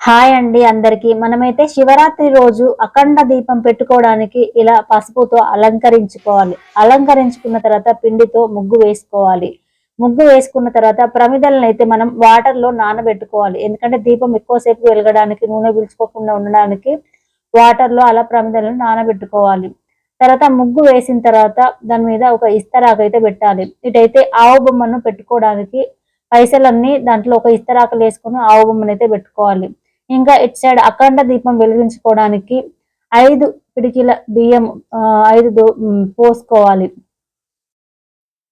Hi అండి అందరికి. మనమైతే శివరాత్రి రోజు అఖండ దీపం పెట్టుకోవడానికి ఇలా పసుపుతో అలంకరించుకోవాలి. అలంకరించుకున్న తర్వాత పిండితో ముగ్గు వేసుకోవాలి. ముగ్గు వేసుకున్న తర్వాత ప్రమిదలను అయితే మనం వాటర్ లో నానబెట్టుకోవాలి. ఎందుకంటే దీపం ఎక్కువసేపు వెలగడానికి, నూనె పీల్చుకోకుండా ఉండడానికి వాటర్ లో అలా ప్రమిదలను నానబెట్టుకోవాలి. తర్వాత ముగ్గు వేసిన తర్వాత దాని మీద ఒక ఇస్తరాకు అయితే పెట్టాలి. ఇటైతే ఆవు బొమ్మను పెట్టుకోవడానికి పైసలన్నీ దాంట్లో ఒక ఇస్తరాకులు వేసుకుని ఆవు బొమ్మను అయితే పెట్టుకోవాలి. ఇంకా ఇటు సైడ్ అఖండ దీపం వెలిగించుకోవడానికి 5 పిడికిల బియ్యం 5 పోసుకోవాలి.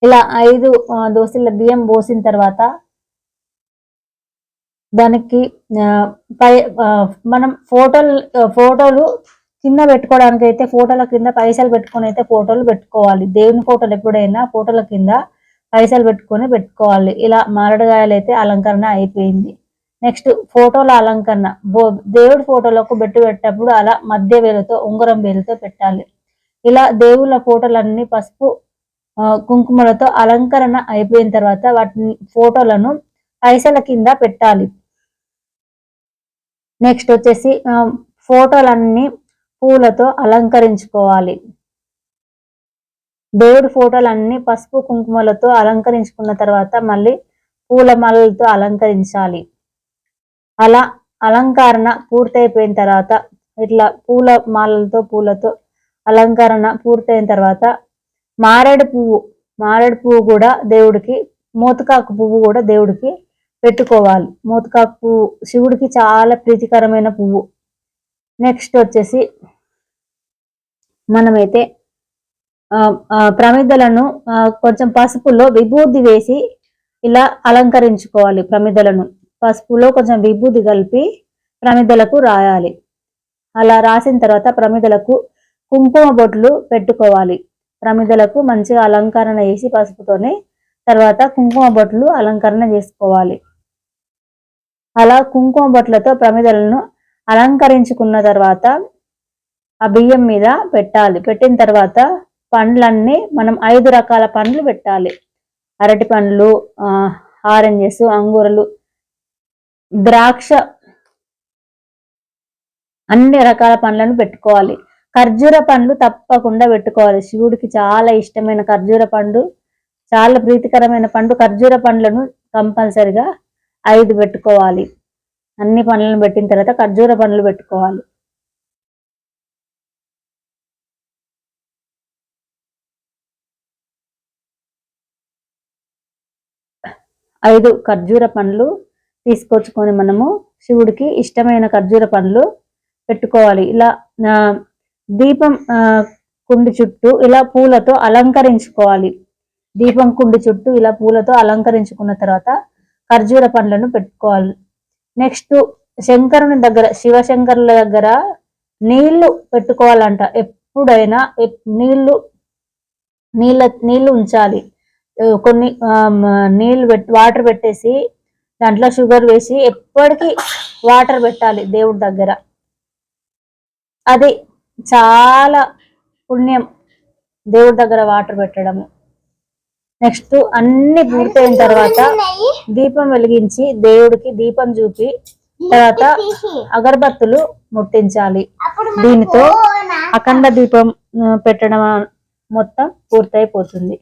ఇలా 5 దోశల బియ్యం పోసిన తర్వాత దానికి మనం ఫోటోలు కింద పెట్టుకోవడానికి అయితే ఫోటోల కింద పైసలు పెట్టుకొని అయితే ఫోటోలు పెట్టుకోవాలి. దేవుని ఫోటోలు ఎప్పుడైనా ఫోటోల కింద పైసలు పెట్టుకోవాలి. ఇలా మారడుగాయలు అయితే అలంకరణ అయిపోయింది. నెక్స్ట్ ఫోటోల అలంకరణ. దేవుడి ఫోటోలకు పెట్టేటప్పుడు అలా మధ్య వేలుతో ఉంగరం వేలుతో పెట్టాలి. ఇలా దేవుళ్ళ ఫోటోలన్నీ పసుపు కుంకుమలతో అలంకరణ అయిపోయిన తర్వాత వాటిని ఫోటోలను పైసల కింద పెట్టాలి. నెక్స్ట్ వచ్చేసి ఫోటోలన్నీ పూలతో అలంకరించుకోవాలి. దేవుడి ఫోటోలన్నీ పసుపు కుంకుమలతో అలంకరించుకున్న తర్వాత మళ్ళీ పూల మాలలతో అలంకరించాలి. అలా అలంకరణ పూర్తయిపోయిన తర్వాత ఇట్లా పూలతో అలంకరణ పూర్తయిన తర్వాత మారేడు పువ్వు కూడా దేవుడికి, మోతకాకు పువ్వు కూడా దేవుడికి పెట్టుకోవాలి. మోతకాకు పువ్వు శివుడికి చాలా ప్రీతికరమైన పువ్వు. నెక్స్ట్ వచ్చేసి మనమైతే ప్రమిదలను కొంచెం పసుపులో విభూది వేసి ఇలా అలంకరించుకోవాలి. ప్రమిదలను పసుపులో కొంచెం విభూది కలిపి ప్రమిదలకు రాయాలి. అలా రాసిన తర్వాత ప్రమిదలకు కుంకుమ బొట్లు పెట్టుకోవాలి. ప్రమిదలకు మంచిగా అలంకరణ చేసి పసుపుతోనే తర్వాత కుంకుమ బొట్లు అలంకరణ చేసుకోవాలి. అలా కుంకుమ బొట్లతో ప్రమిదలను అలంకరించుకున్న తర్వాత ఆ బియ్యం మీద పెట్టాలి. పెట్టిన తర్వాత పండ్లన్నీ మనం 5 రకాల పండ్లు పెట్టాలి. అరటి పండ్లు, ఆరెంజెస్, అంగూరలు, ద్రాక్ష, అన్ని రకాల పండ్లను పెట్టుకోవాలి. ఖర్జూర పండ్లు తప్పకుండా పెట్టుకోవాలి. శివుడికి చాలా ఇష్టమైన ఖర్జూర పండు, చాలా ప్రీతికరమైన పండు. ఖర్జూర పండ్లను కంపల్సరిగా 5 పెట్టుకోవాలి. అన్ని పండ్లను పెట్టిన తర్వాత ఖర్జూర పండ్లు పెట్టుకోవాలి. ఐదు ఖర్జూర పండ్లు తీసుకొచ్చుకొని మనము శివుడికి ఇష్టమైన ఖర్జూర పండ్లు పెట్టుకోవాలి. ఇలా దీపం కుండి చుట్టూ ఇలా పూలతో అలంకరించుకోవాలి. దీపం కుండి చుట్టూ ఇలా పూలతో అలంకరించుకున్న తర్వాత ఖర్జూర పండ్లను పెట్టుకోవాలి. నెక్స్ట్ శంకరుని దగ్గర, శివశంకరుల దగ్గర నీళ్లు పెట్టుకోవాలంట. ఎప్పుడైనా నీళ్లు ఉంచాలి. కొన్ని వాటర్ పెట్టేసి దాంట్లో షుగర్ వేసి ఎప్పటికీ వాటర్ పెట్టాలి దేవుడి దగ్గర. అది చాలా పుణ్యం దేవుడి దగ్గర వాటర్ పెట్టడము. నెక్స్ట్ అన్ని పూర్తయిన తర్వాత దీపం వెలిగించి దేవుడికి దీపం చూపి తర్వాత అగరబత్తులు ముట్టించాలి. దీనితో అఖండ దీపం పెట్టడం మొత్తం పూర్తయిపోతుంది.